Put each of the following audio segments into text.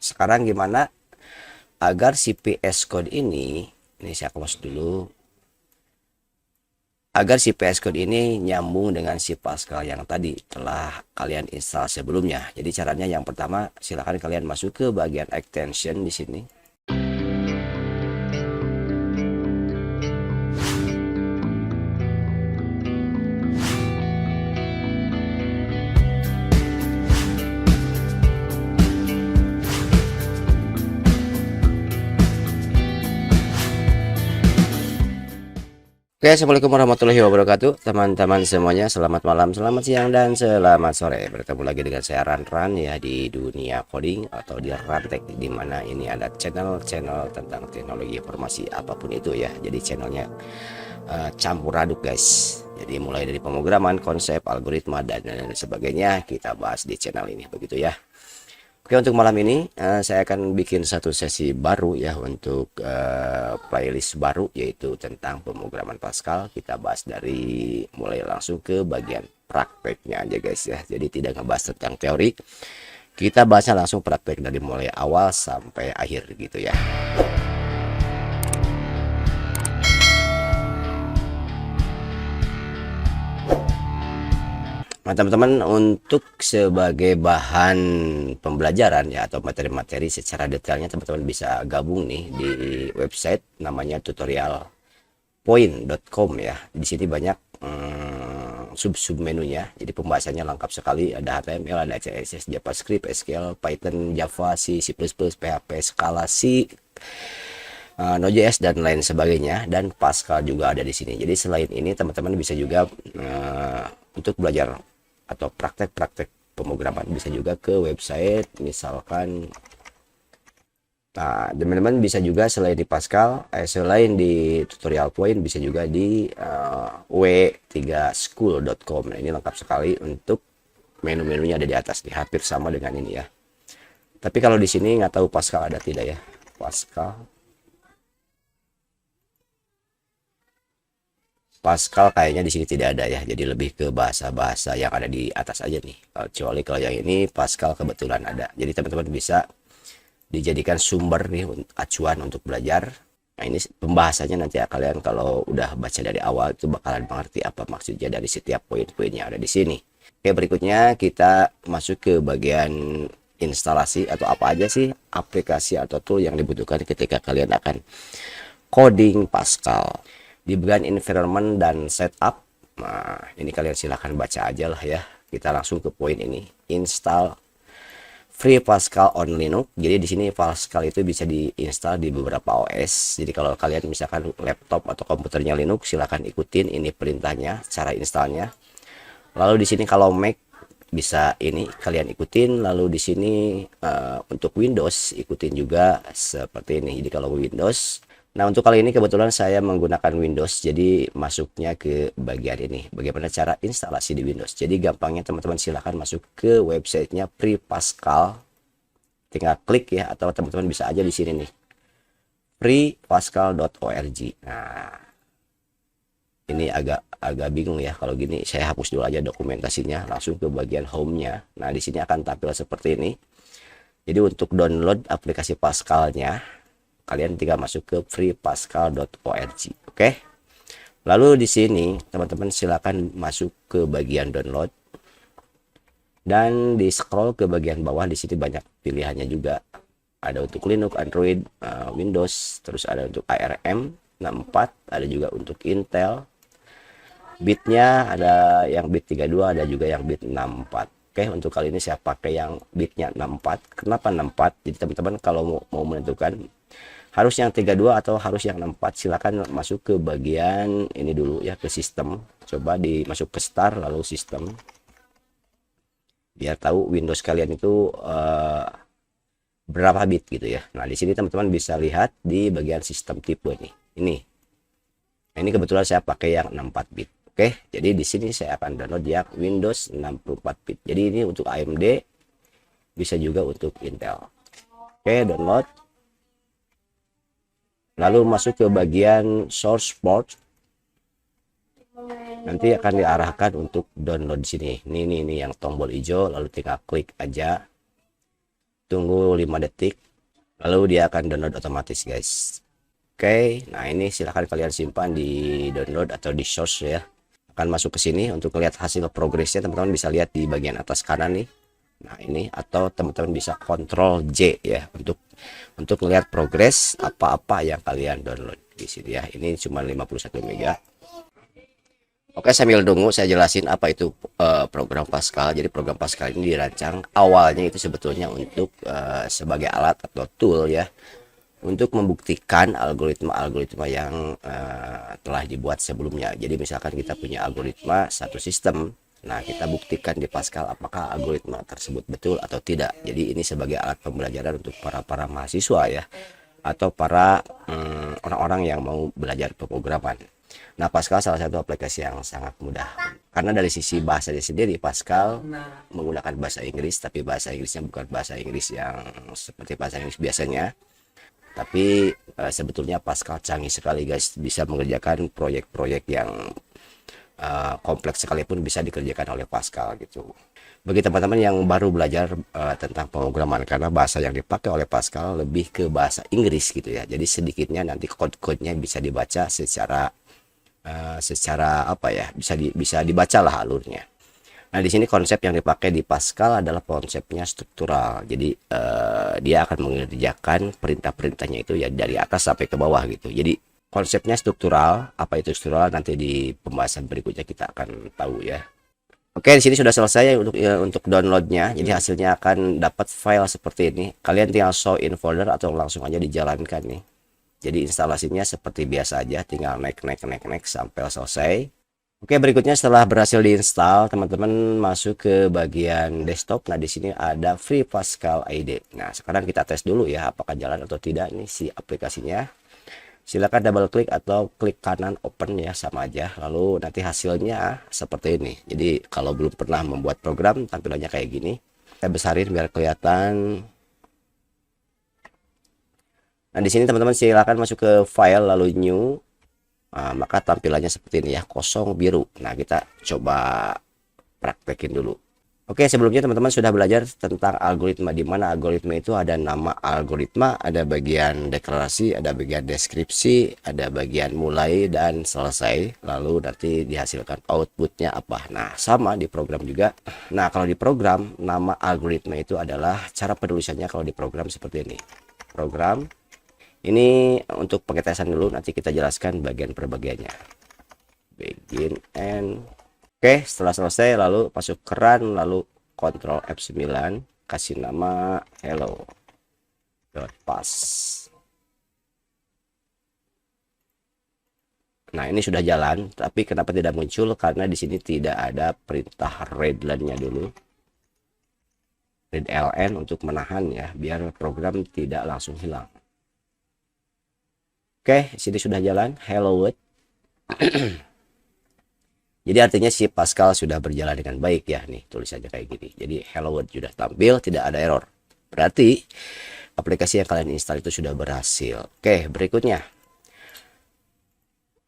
sekarang gimana agar si PS Code ini saya close dulu, agar si PS Code ini nyambung dengan si Pascal yang tadi telah kalian install sebelumnya. Jadi caranya yang pertama, silahkan kalian masuk ke bagian extension di sini. Oke, assalamualaikum warahmatullahi wabarakatuh, teman-teman semuanya. Selamat malam, selamat siang, dan selamat sore. Bertemu lagi dengan saya Ran ya di dunia coding atau di Rantek, di mana ini ada channel-channel tentang teknologi informasi apapun itu ya. Jadi channelnya campur aduk guys. Jadi mulai dari pemrograman, konsep, algoritma dan lain sebagainya kita bahas di channel ini, begitu ya. Oke, untuk malam ini saya akan bikin satu sesi baru ya untuk playlist baru, yaitu tentang pemrograman Pascal. Kita bahas dari mulai langsung ke bagian prakteknya aja guys ya. Jadi tidak ngebahas tentang teori, kita bahasnya langsung praktek dari mulai awal sampai akhir gitu ya. Nah, teman-teman, untuk sebagai bahan pembelajaran ya atau materi-materi secara detailnya, teman-teman bisa gabung nih di website namanya tutorialpoint.com ya. Di sini banyak sub-sub menunya. Jadi pembahasannya lengkap sekali. Ada HTML, ada CSS, JavaScript, SQL, Python, Java, C++, PHP, Scala, C, Node.js dan lain sebagainya, dan Pascal juga ada di sini. Jadi selain ini teman-teman bisa juga untuk belajar atau praktek-praktek pemrograman bisa juga ke website misalkan. Nah, teman-teman bisa juga selain di Pascal, selain di Tutorial Point, bisa juga di w3school.com. Nah, ini lengkap sekali untuk menu-menunya, ada di atas nih, hampir sama dengan ini ya. Tapi kalau di sini nggak tahu Pascal ada tidak ya. Pascal kayaknya di sini tidak ada ya, jadi lebih ke bahasa-bahasa yang ada di atas aja nih. Kecuali kalau yang ini Pascal kebetulan ada. Jadi teman-teman bisa dijadikan sumber nih acuan untuk belajar. Nah, ini pembahasannya nanti ya, kalian kalau udah baca dari awal itu bakalan mengerti apa maksudnya dari setiap poin-poin yang ada di sini. Oke, berikutnya kita masuk ke bagian instalasi atau apa aja sih aplikasi atau tool yang dibutuhkan ketika kalian akan coding Pascal. Di bagian environment dan setup, nah ini kalian silahkan baca aja lah ya. Kita langsung ke poin ini, install free Pascal on Linux. Jadi di sini Pascal itu bisa diinstal di beberapa OS. Jadi kalau kalian misalkan laptop atau komputernya Linux, silahkan ikutin ini perintahnya, cara installnya. Lalu di sini kalau Mac bisa ini kalian ikutin. Lalu di sini untuk Windows ikutin juga seperti ini. Jadi kalau Windows, nah untuk kali ini kebetulan saya menggunakan Windows, jadi masuknya ke bagian ini, bagaimana cara instalasi di Windows. Jadi gampangnya teman-teman silahkan masuk ke websitenya Free Pascal, tinggal klik ya, atau teman-teman bisa aja di sini nih, freepascal.org. Nah ini agak bingung ya kalau gini, saya hapus dulu aja dokumentasinya, langsung ke bagian home-nya. Nah di sini akan tampil seperti ini. Jadi untuk download aplikasi Pascalnya, kalian tinggal masuk ke freepascal.org. Oke. Lalu di sini teman-teman silakan masuk ke bagian download dan di scroll ke bagian bawah. Di sini banyak pilihannya juga. Ada untuk Linux, Android, Windows, terus ada untuk ARM 64, ada juga untuk Intel. Bitnya ada yang bit 32, ada juga yang bit 64. Oke, untuk kali ini saya pakai yang bitnya 64. Kenapa 64? Jadi teman-teman kalau mau menentukan harus yang 32 atau harus yang 64, silakan masuk ke bagian ini dulu ya, ke sistem. Coba masuk ke start lalu sistem, biar tahu Windows kalian itu berapa bit gitu ya. Nah di sini teman-teman bisa lihat di bagian sistem tipe nih, ini kebetulan saya pakai yang 64 bit. Oke, jadi di sini saya akan download yang Windows 64 bit. Jadi ini untuk AMD, bisa juga untuk Intel. Oke, download. Lalu masuk ke bagian source port. Nanti akan diarahkan untuk download di sini. Ini yang tombol hijau, lalu tinggal klik aja. tunggu 5 detik, lalu dia akan download otomatis guys. Oke, nah ini silahkan kalian simpan di download atau di source ya. Akan masuk ke sini untuk lihat hasil progresnya, teman-teman bisa lihat di bagian atas kanan nih. Nah ini, atau teman-teman bisa Ctrl J ya untuk melihat progres apa-apa yang kalian download di sini ya. Ini cuma 51 MB. Oke, sambil tunggu saya jelasin apa itu program Pascal. Jadi program Pascal ini dirancang awalnya itu sebetulnya untuk sebagai alat atau tool ya, untuk membuktikan algoritma-algoritma yang telah dibuat sebelumnya. Jadi misalkan kita punya algoritma satu sistem, nah kita buktikan di Pascal apakah algoritma tersebut betul atau tidak. Jadi ini sebagai alat pembelajaran untuk para mahasiswa ya, atau para orang-orang yang mau belajar pemrograman. Nah, Pascal salah satu aplikasi yang sangat mudah. Karena dari sisi bahasanya sendiri, Pascal menggunakan bahasa Inggris, tapi bahasa Inggrisnya bukan bahasa Inggris yang seperti bahasa Inggris biasanya. Tapi sebetulnya Pascal canggih sekali guys, bisa mengerjakan proyek-proyek yang kompleks sekalipun bisa dikerjakan oleh Pascal gitu. Bagi teman-teman yang baru belajar tentang pemrograman, karena bahasa yang dipakai oleh Pascal lebih ke bahasa Inggris gitu ya. Jadi sedikitnya nanti kode-kodenya bisa dibaca secara apa ya, bisa dibaca lah alurnya. Nah di sini konsep yang dipakai di Pascal adalah konsepnya struktural. Jadi dia akan mengerjakan perintah-perintahnya itu ya dari atas sampai ke bawah gitu. Jadi konsepnya struktural. Apa itu struktural, nanti di pembahasan berikutnya kita akan tahu ya. Oke, di sini sudah selesai untuk downloadnya. Jadi hasilnya akan dapat file seperti ini. Kalian tinggal show in folder atau langsung aja dijalankan nih. Jadi instalasinya seperti biasa aja, tinggal naik sampai selesai. Oke, berikutnya setelah berhasil diinstal, teman-teman masuk ke bagian desktop. Nah, di sini ada Free Pascal ID. Nah, sekarang kita tes dulu ya apakah jalan atau tidak nih si aplikasinya. Silakan double klik atau klik kanan open ya, sama aja. Lalu nanti hasilnya seperti ini. Jadi kalau belum pernah membuat program, tampilannya kayak gini. Saya besarin biar kelihatan. Nah, di sini teman-teman silakan masuk ke file lalu new. Nah, maka tampilannya seperti ini ya, kosong biru. Nah, kita coba praktekin dulu. Oke, sebelumnya teman-teman sudah belajar tentang algoritma, di mana algoritma itu ada nama algoritma, ada bagian deklarasi, ada bagian deskripsi, ada bagian mulai dan selesai, lalu nanti dihasilkan outputnya apa. Nah, sama di program juga. Nah, kalau di program, nama algoritma itu adalah cara penulisannya. Kalau di program seperti ini, program. Ini untuk pengetesan dulu, nanti kita jelaskan bagian per bagiannya. Begin and oke, setelah selesai lalu masuk ke run, lalu Ctrl F9, kasih nama hello.pass. Nah, ini sudah jalan, tapi kenapa tidak muncul? Karena di sini tidak ada perintah readline-nya dulu. Read ln untuk menahan ya, biar program tidak langsung hilang. Oke, sini sudah jalan hello world. Jadi artinya si Pascal sudah berjalan dengan baik ya, nih tulisannya kayak gini. Jadi hello world sudah tampil, tidak ada error. Berarti aplikasi yang kalian install itu sudah berhasil. Oke, berikutnya.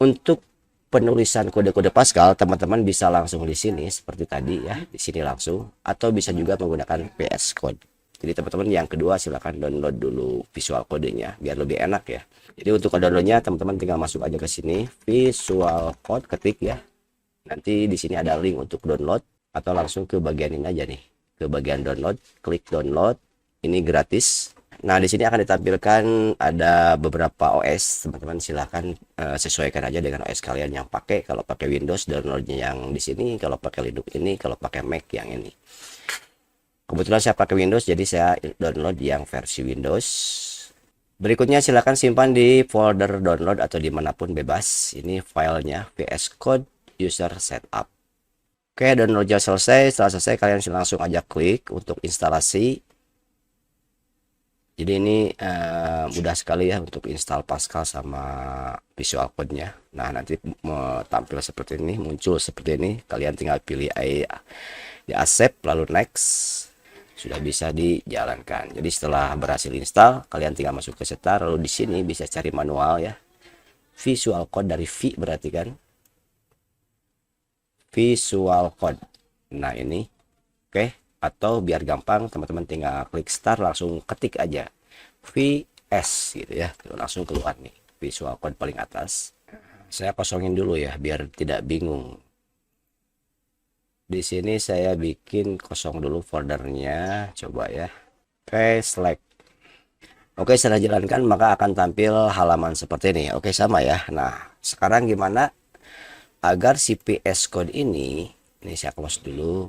Untuk penulisan kode-kode Pascal, teman-teman bisa langsung di sini seperti tadi ya, di sini langsung, atau bisa juga menggunakan VS Code. Jadi teman-teman yang kedua silahkan download dulu Visual Code-nya biar lebih enak ya. Jadi untuk downloadnya teman-teman tinggal masuk aja ke sini, Visual Code, ketik ya. Nanti di sini ada link untuk download, atau langsung ke bagian ini aja nih, ke bagian download, klik download. Ini gratis. Nah, di sini akan ditampilkan ada beberapa OS. Teman-teman silahkan sesuaikan aja dengan OS kalian yang pakai. Kalau pakai Windows, downloadnya yang di sini. Kalau pakai Linux ini, kalau pakai Mac yang ini. Kebetulan saya pakai Windows, jadi saya download yang versi Windows. Berikutnya silahkan simpan di folder download atau dimanapun bebas. Ini filenya VS Code user setup. Oke, downloadnya selesai. Setelah selesai kalian langsung aja klik untuk instalasi. Jadi ini mudah sekali ya untuk install Pascal sama Visual Code-nya. Nah, nanti tampil seperti ini, muncul seperti ini. Kalian tinggal pilih di accept lalu next. Sudah bisa dijalankan. Jadi setelah berhasil install, kalian tinggal masuk ke setar, lalu di sini bisa cari manual ya. Visual Code dari V berarti kan. Visual Code. Nah, ini. Oke. Atau biar gampang teman-teman tinggal klik start, langsung ketik aja VS gitu ya, langsung keluar nih Visual Code paling atas. Saya kosongin dulu ya biar tidak bingung. Di sini saya bikin kosong dulu foldernya, coba ya. Oke, select. Oke, setelah jalankan maka akan tampil halaman seperti ini. Oke, sama ya. Nah, sekarang gimana agar si PS Code ini saya close dulu.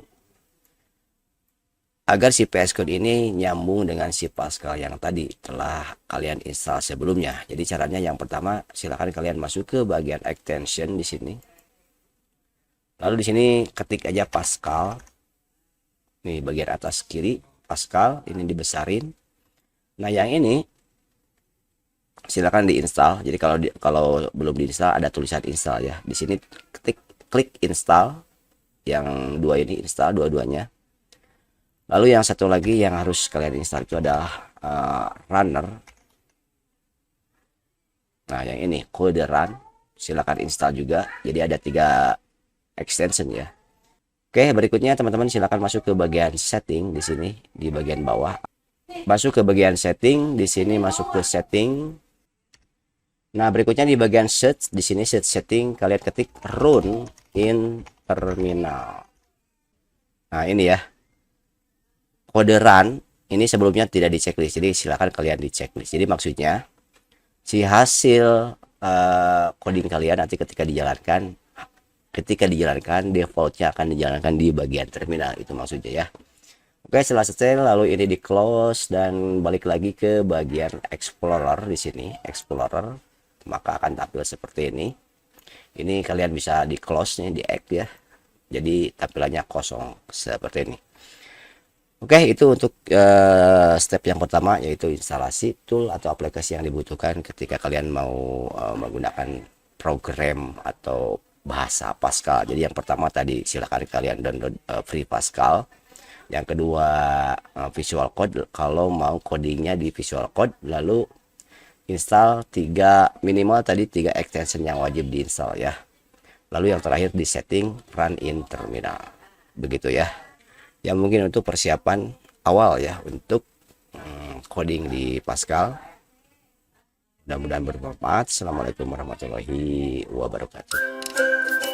Agar si PS Code ini nyambung dengan si Pascal yang tadi telah kalian install sebelumnya. Jadi caranya yang pertama, silakan kalian masuk ke bagian extension di sini. Lalu di sini ketik aja Pascal. Nih bagian atas kiri Pascal, ini dibesarin. Nah, yang ini silakan diinstal. Jadi kalau belum diinstal ada tulisan install ya. Di sini klik install. Yang dua ini install dua-duanya. Lalu yang satu lagi yang harus kalian install itu adalah runner. Nah, yang ini kode run, silakan install juga. Jadi ada 3 extension ya. Oke, berikutnya teman-teman silakan masuk ke bagian setting di sini di bagian bawah. Masuk ke bagian setting, di sini masuk ke setting. Nah, berikutnya di bagian search, di sini search setting kalian ketik run in terminal. Nah, ini ya. Kode run ini sebelumnya tidak di checklist, jadi silakan kalian di checklist. Jadi maksudnya si hasil coding kalian nanti ketika dijalankan defaultnya akan dijalankan di bagian terminal, itu maksudnya ya. Oke, setelah selesai lalu ini di close dan balik lagi ke bagian explorer. Di sini explorer maka akan tampil seperti ini. Ini kalian bisa di close nih, di X ya, jadi tampilannya kosong seperti ini. Oke, itu untuk step yang pertama, yaitu instalasi tool atau aplikasi yang dibutuhkan ketika kalian mau menggunakan program atau bahasa Pascal. Jadi yang pertama tadi silakan kalian download free Pascal. Yang kedua Visual Code kalau mau codingnya di Visual Code, lalu install minimal tadi 3 extension yang wajib diinstal ya. Lalu yang terakhir di setting run in terminal. Begitu ya. Ya mungkin untuk persiapan awal ya untuk coding di Pascal. Mudah-mudahan bermanfaat. Assalamualaikum warahmatullahi wabarakatuh.